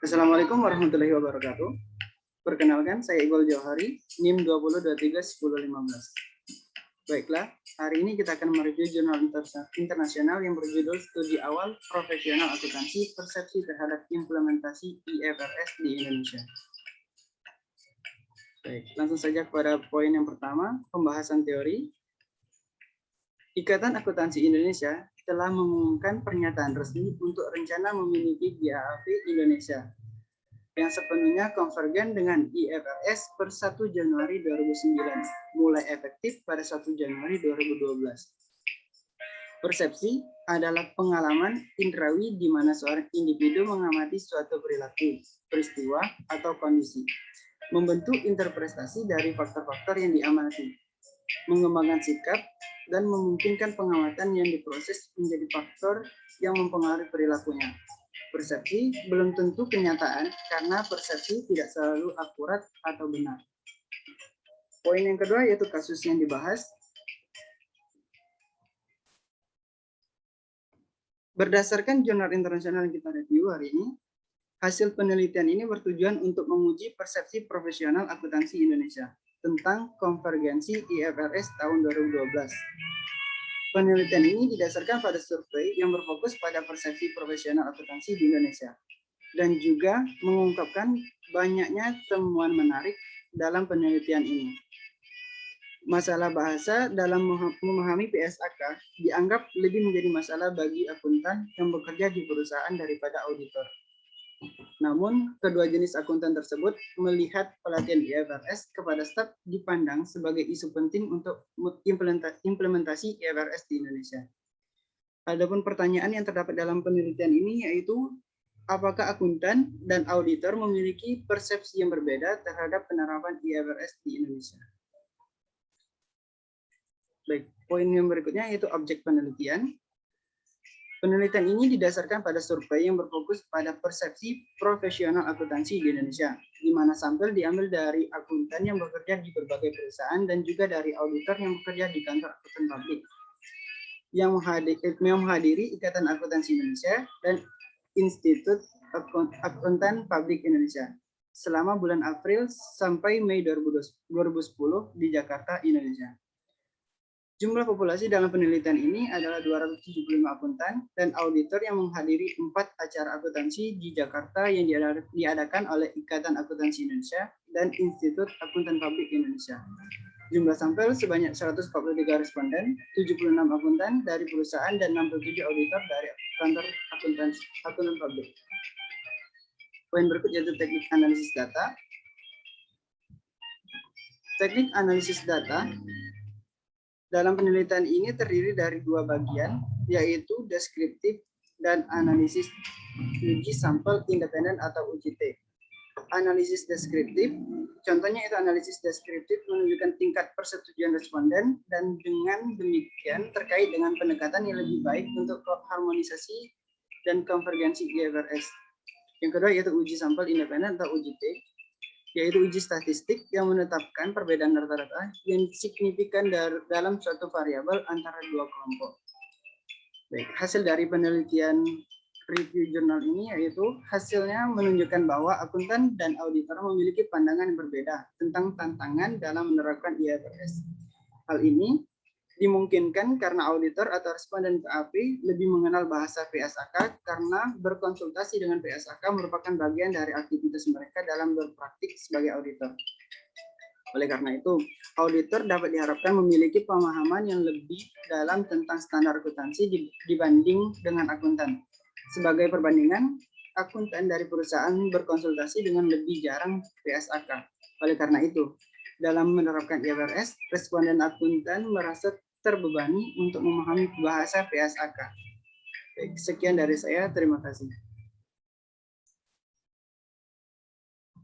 Assalamualaikum warahmatullahi wabarakatuh. Perkenalkan, saya Iqbal Johari, NIM 20231015. Baiklah, hari ini kita akan mereview jurnal internasional yang berjudul Studi Awal Profesional Akuntansi Persepsi Terhadap Implementasi IFRS di Indonesia. Baik, langsung saja kepada poin yang pertama, pembahasan teori. Ikatan Akuntansi Indonesia telah mengumumkan pernyataan resmi untuk rencana memiliki GAAP Indonesia yang sepenuhnya konvergen dengan IFRS per 1 Januari 2009, mulai efektif pada 1 Januari 2012. Persepsi adalah pengalaman indrawi di mana seorang individu mengamati suatu perilaku, peristiwa, atau kondisi, membentuk interpretasi dari faktor-faktor yang diamati, mengembangkan sikap, dan memungkinkan pengamatan yang diproses menjadi faktor yang mempengaruhi perilakunya. Persepsi belum tentu kenyataan karena persepsi tidak selalu akurat atau benar. Poin yang kedua yaitu kasus yang dibahas. Berdasarkan jurnal internasional yang kita review hari ini, hasil penelitian ini bertujuan untuk menguji persepsi profesional akuntansi Indonesia tentang konvergensi IFRS tahun 2012. Penelitian ini didasarkan pada survei yang berfokus pada persepsi profesional akuntansi di Indonesia dan juga mengungkapkan banyaknya temuan menarik dalam penelitian ini. Masalah bahasa dalam memahami PSAK dianggap lebih menjadi masalah bagi akuntan yang bekerja di perusahaan daripada auditor. Namun, kedua jenis akuntan tersebut melihat pelatihan IFRS kepada staf dipandang sebagai isu penting untuk implementasi IFRS di Indonesia. Adapun pertanyaan yang terdapat dalam penelitian ini yaitu, apakah akuntan dan auditor memiliki persepsi yang berbeda terhadap penerapan IFRS di Indonesia? Baik, poin yang berikutnya yaitu objek penelitian. Penelitian ini didasarkan pada survei yang berfokus pada persepsi profesional akuntansi di Indonesia, di mana sampel diambil dari akuntan yang bekerja di berbagai perusahaan dan juga dari auditor yang bekerja di kantor akuntan publik yang menghadiri Ikatan Akuntansi Indonesia dan Institut Akuntan Publik Indonesia selama bulan April sampai Mei 2010 di Jakarta, Indonesia. Jumlah populasi dalam penelitian ini adalah 275 akuntan dan auditor yang menghadiri 4 acara akuntansi di Jakarta yang diadakan oleh Ikatan Akuntansi Indonesia dan Institut Akuntan Publik Indonesia. Jumlah sampel sebanyak 143 responden, 76 akuntan dari perusahaan dan 67 auditor dari kantor akuntan publik. Poin berikut yaitu teknik analisis data. Teknik analisis data dalam penelitian ini terdiri dari 2 bagian, yaitu deskriptif dan analisis uji sampel independen atau UJT. Analisis deskriptif, contohnya itu analisis deskriptif menunjukkan tingkat persetujuan responden dan dengan demikian terkait dengan pendekatan yang lebih baik untuk harmonisasi dan konvergensi IFRS. Yang kedua yaitu uji sampel independen atau UJT, yaitu uji statistik yang menetapkan perbedaan rata-rata yang signifikan dalam suatu variabel antara 2 kelompok. Baik, hasil dari penelitian review jurnal ini yaitu hasilnya menunjukkan bahwa akuntan dan auditor memiliki pandangan yang berbeda tentang tantangan dalam menerapkan IFRS. Hal ini dimungkinkan karena auditor atau responden PAP lebih mengenal bahasa PSAK karena berkonsultasi dengan PSAK merupakan bagian dari aktivitas mereka dalam berpraktik sebagai auditor. Oleh karena itu, auditor dapat diharapkan memiliki pemahaman yang lebih dalam tentang standar akuntansi dibanding dengan akuntan. Sebagai perbandingan, akuntan dari perusahaan berkonsultasi dengan lebih jarang PSAK. Oleh karena itu, dalam menerapkan IFRS, responden akuntan merasa terbebani untuk memahami bahasa PSAK. Baik, sekian dari saya, terima kasih.